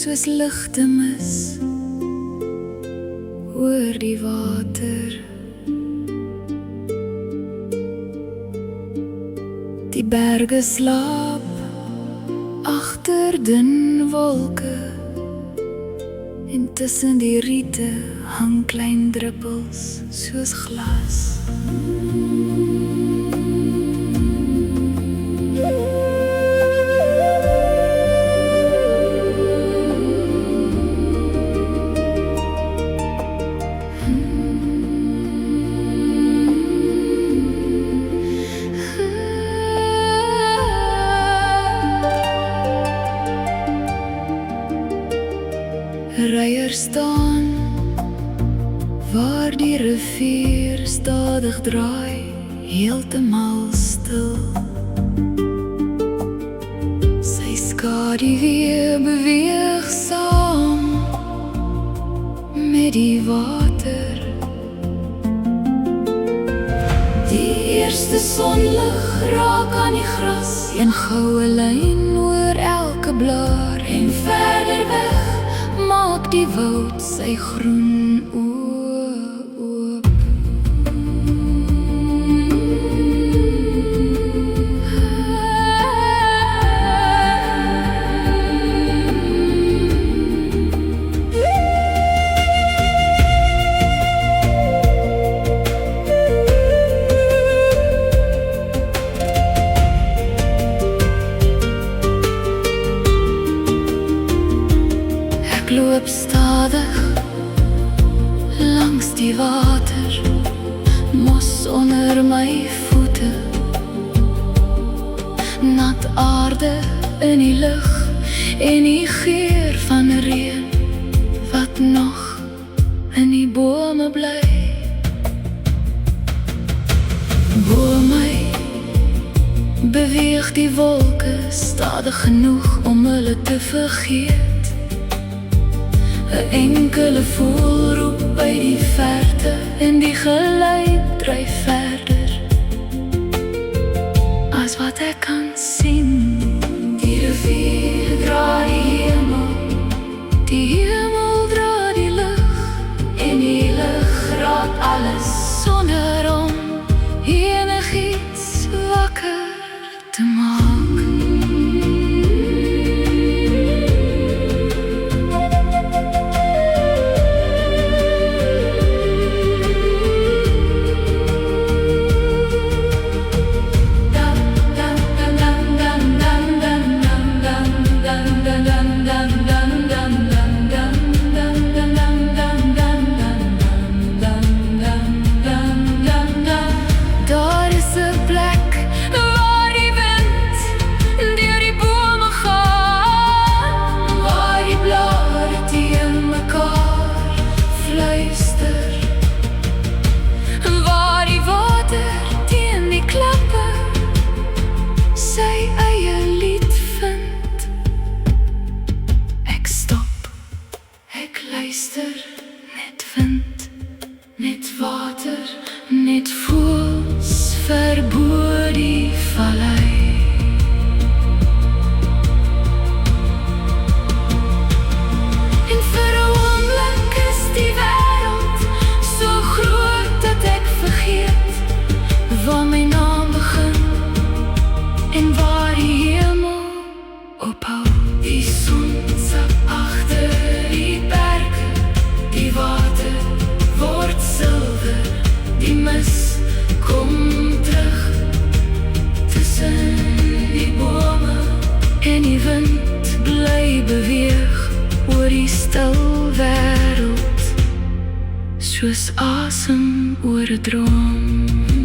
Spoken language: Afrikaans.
soos ligte mis oor die water. Die berge slaap agter dun wolke, en tussen die riete hang klein druppels soos glas. Ryers staan waar die rivier stadig draai, heeltemal stil. Sy skaduwee beweeg saam met die water. Die eerste sonlig raak aan die gras, een goue lyn oor elke blaar, en verder weg maak die woud sy groen oop. Ek loop stadig langs die water, mos onder my voete, nat aarde in die lug en die geur van reën wat nog in die bome bly. Bo my beweeg die wolke stadig genoeg om hulle te vergeet. 'n enkele voelroep by die verte, en die geluid dryf verder as wat ek kan sien. Die rivier dra die hemel dra die lug, en die lug raak alles sonder om enigiets wakker te maak. Net wind, net water, net voels verbo die vallei. En vir 'n oomblik is die wêreld so groot dat ek vergeet waar my naam begin en waar die hemel ophou. Die son sak agter die berge, die water word silwer, die mis kom terug tussen die bome, en die wind bly beweeg oor die stil wêreld, soos asem oor 'n droom.